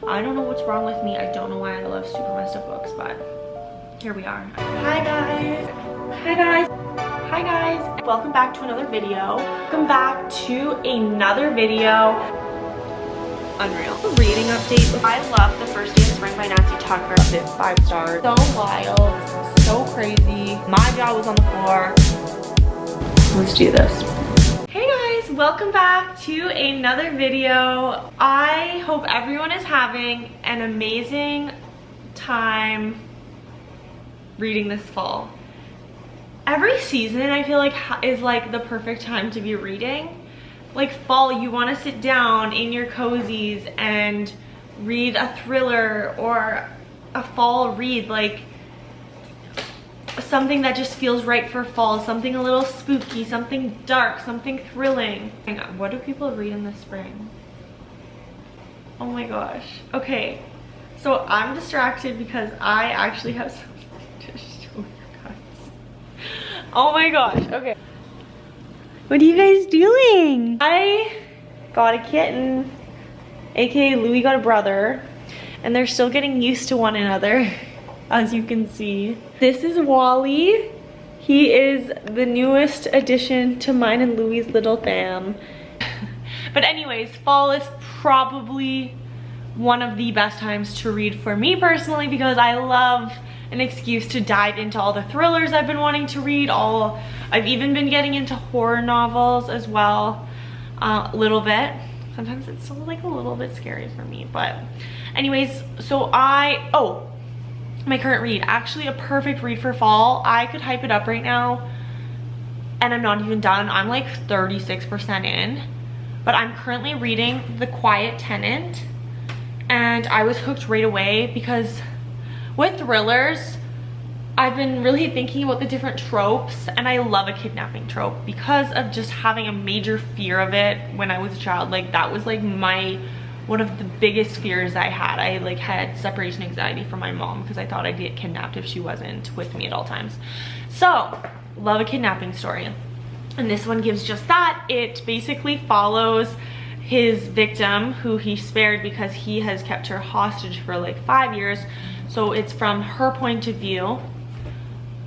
I don't know what's wrong with me. I don't know why I love super messed up books, but here we are. Hi guys. Hi guys. Hi guys. Welcome back to another video. Welcome back to another video. Unreal. Reading update. I love The First Day of Spring by Nancy Tucker. Loved it. 5 stars. So wild. So crazy. My jaw was on the floor. Let's do this. Hey guys, welcome back to another video. I hope everyone is having an amazing time reading this fall. Every season I feel like is like the perfect time to be reading. Like fall, you want to sit down in your cozies and read a thriller or a fall read, like something that just feels right for fall, something a little spooky, something dark, something thrilling. Hang on, what do people read in the spring? Oh my gosh. Okay, so I'm distracted because I actually have something to show you guys. Oh my gosh, okay. What are you guys doing? I got a kitten, aka Louis got a brother, and they're still getting used to one another, as you can see. This is Wally. He is the newest addition to mine and Louis' little fam. But anyways, fall is probably one of the best times to read for me personally, because I love an excuse to dive into all the thrillers I've been wanting to read. I've even been getting into horror novels as well, a little bit. Sometimes it's still like a little bit scary for me, but anyways, so my current read, actually a perfect read for fall. I could hype it up right now and I'm not even done. I'm like 36% in, but I'm currently reading The Quiet Tenant, and I was hooked right away because with thrillers, I've been really thinking about the different tropes, and I love a kidnapping trope because of just having a major fear of it when I was a child. Like that was like one of the biggest fears I had. I like had separation anxiety from my mom because I thought I'd get kidnapped if she wasn't with me at all times. So love a kidnapping story, and this one gives just that. It basically follows his victim, who he spared because he has kept her hostage for like 5 years. So it's from her point of view,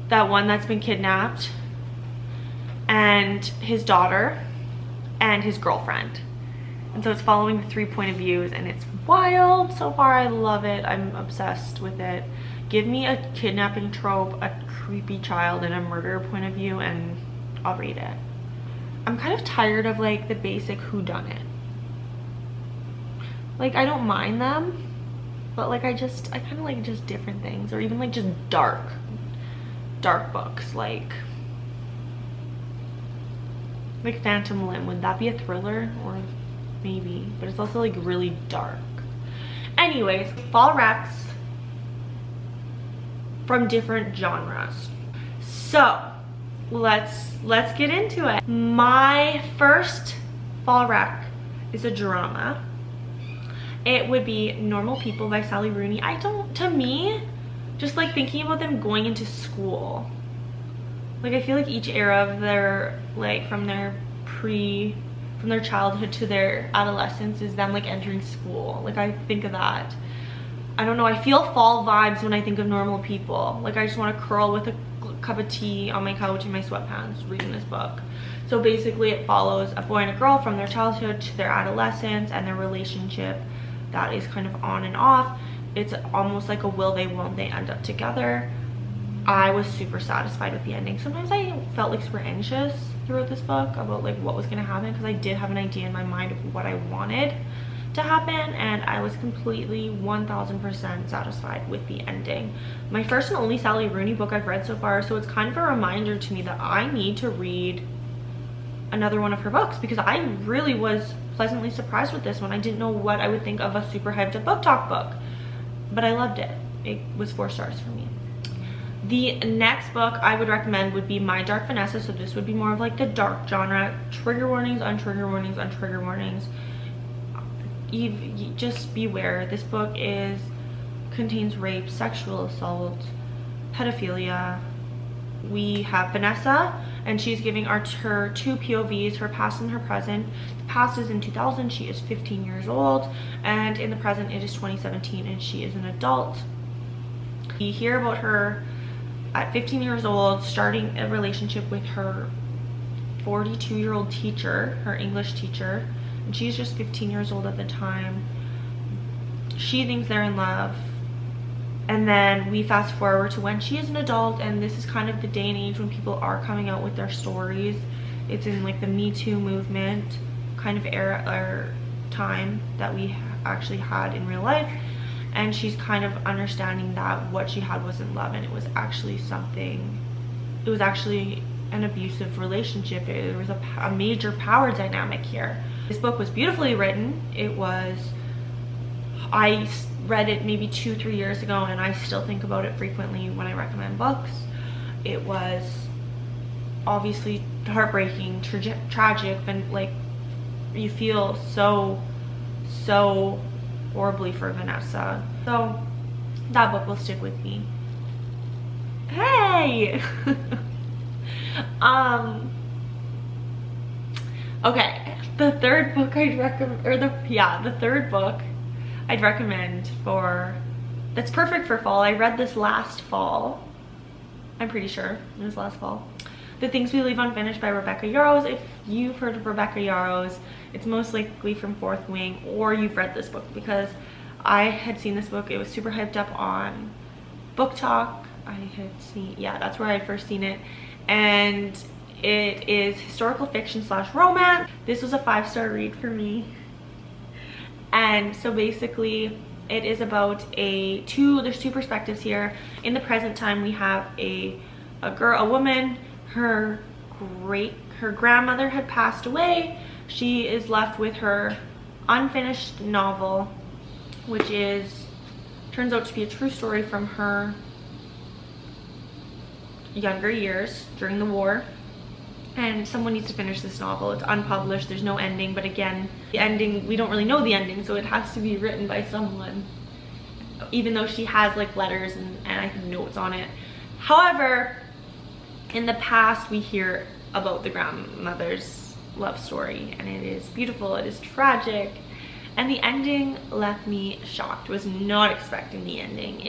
that one that's been kidnapped, and his daughter and his girlfriend. And so it's following the 3 point of views, and it's wild. So far I love it. I'm obsessed with it. Give me a kidnapping trope, a creepy child, and a murder point of view, and I'll read it. I'm kind of tired of like the basic whodunit. Like I don't mind them, but like I kind of like just different things, or even like just dark books, like Phantom Limb. Would that be a thriller? Or maybe, but it's also like really dark. Anyways, fall recs from different genres. So let's get into it. My first fall rec is a drama. It would be Normal People by Sally Rooney. To me, just like thinking about them going into school, like I feel like each era of their, like from their childhood to their adolescence is them like entering school. Like I think of that. I don't know, I feel fall vibes when I think of Normal People. Like I just want to curl with a cup of tea on my couch in my sweatpants reading this book. So basically it follows a boy and a girl from their childhood to their adolescence and their relationship that is kind of on and off. It's almost like a will they won't they end up together. I was super satisfied with the ending. Sometimes I felt like super anxious throughout this book about like what was going to happen, because I did have an idea in my mind of what I wanted to happen, and I was completely 1000% satisfied with the ending. My first and only Sally Rooney book I've read so far, so it's kind of a reminder to me that I need to read another one of her books, because I really was pleasantly surprised with this one. I didn't know what I would think of a super hyped up book talk book, but I loved it. It was 4 stars for me. The next book I would recommend would be My Dark Vanessa. So this would be more of like the dark genre. Trigger warnings on trigger warnings on trigger warnings. You just beware. This book contains rape, sexual assault, pedophilia. We have Vanessa, and she's giving her two POVs, her past and her present. The past is in 2000, she is 15 years old, and in the present it is 2017 and she is an adult. We hear about her at 15 years old starting a relationship with her 42-year-old teacher, her English teacher, and she's just 15 years old at the time. She thinks they're in love, and then we fast forward to when she is an adult, and this is kind of the day and age when people are coming out with their stories. It's in like the Me Too movement kind of era or time that we actually had in real life, and she's kind of understanding that what she had wasn't love, and it was actually an abusive relationship. There was a major power dynamic here. This book was beautifully written. I read it maybe 2-3 years ago, and I still think about it frequently when I recommend books. It was obviously heartbreaking, tragic, and like you feel so horribly for Vanessa. So that book will stick with me. Hey! Okay, the third book I'd recommend, the third book I'd recommend that's perfect for fall. I read this last fall. I'm pretty sure it was last fall. The Things We Leave Unfinished by Rebecca Yarros. If you've heard of Rebecca Yarros, it's most likely from Fourth Wing, or you've read this book, because I had seen this book. It was super hyped up on Book Talk. Yeah, that's where I had first seen it. And it is historical fiction / romance. This was a 5-star read for me. And so basically it is about there's two perspectives here. In the present time, we have a woman. Her grandmother had passed away. She is left with her unfinished novel, which turns out to be a true story from her younger years during the war, and someone needs to finish this novel. It's unpublished, there's no ending, but again, the ending, we don't really know the ending, so it has to be written by someone, even though she has like letters and I think notes on it. However, in the past we hear about the grandmother's love story, and it is beautiful, it is tragic, and the ending left me shocked. Was not expecting the ending.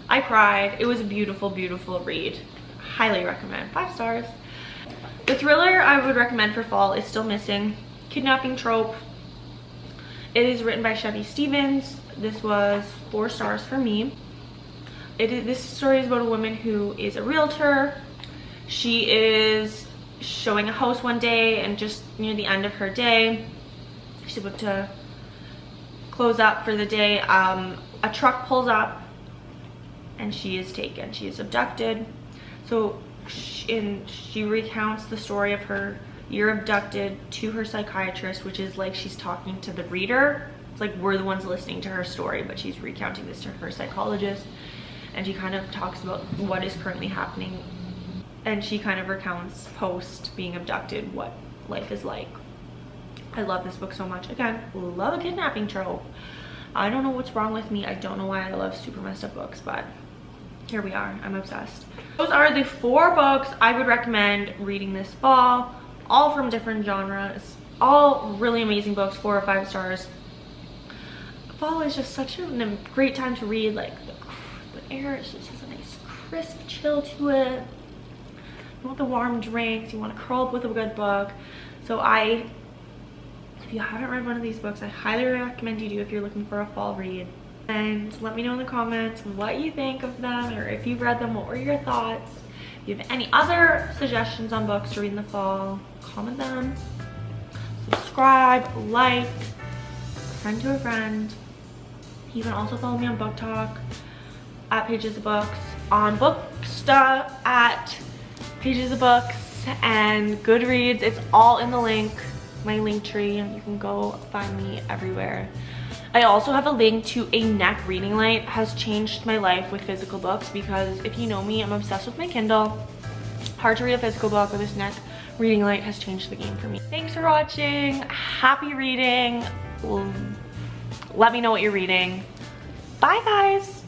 I cried. It was a beautiful, beautiful read. Highly recommend. 5 stars. The thriller I would recommend for fall is Still Missing. Kidnapping Trope. It is written by Chevy Stevens. This was 4 stars for me. This story is about a woman who is a realtor. She is showing a house one day, and just near the end of her day, she's about to close up for the day. A truck pulls up and she is taken. She is abducted. So she recounts the story of her year abducted to her psychiatrist, which is like she's talking to the reader. It's like we're the ones listening to her story, but she's recounting this to her psychologist, and she kind of talks about what is currently happening, and she kind of recounts post being abducted what life is like. I love this book so much. Again, love a kidnapping trope. I don't know what's wrong with me. I don't know why I love super messed up books, but here we are. I'm obsessed. Those are the 4 books I would recommend reading this fall, all from different genres, all really amazing books, 4 or 5 stars. Fall is just such a great time to read. Like the air just has a nice crisp chill to it. You want the warm drinks, you want to curl up with a good book. So if you haven't read one of these books, I highly recommend you do if you're looking for a fall read. And let me know in the comments what you think of them, or if you've read them, what were your thoughts. If you have any other suggestions on books to read in the fall, comment them. Subscribe, like, friend to a friend. You can also follow me on Book Talk at Pages of Books, on Booksta at Pages of Books, and Goodreads. It's all in the link, my link tree. You can go find me everywhere. I also have a link to a neck reading light. Has changed my life with physical books, because if you know me, I'm obsessed with my Kindle. Hard to read a physical book, but this neck reading light has changed the game for me. Thanks for watching. Happy reading. Let me know what you're reading. Bye guys.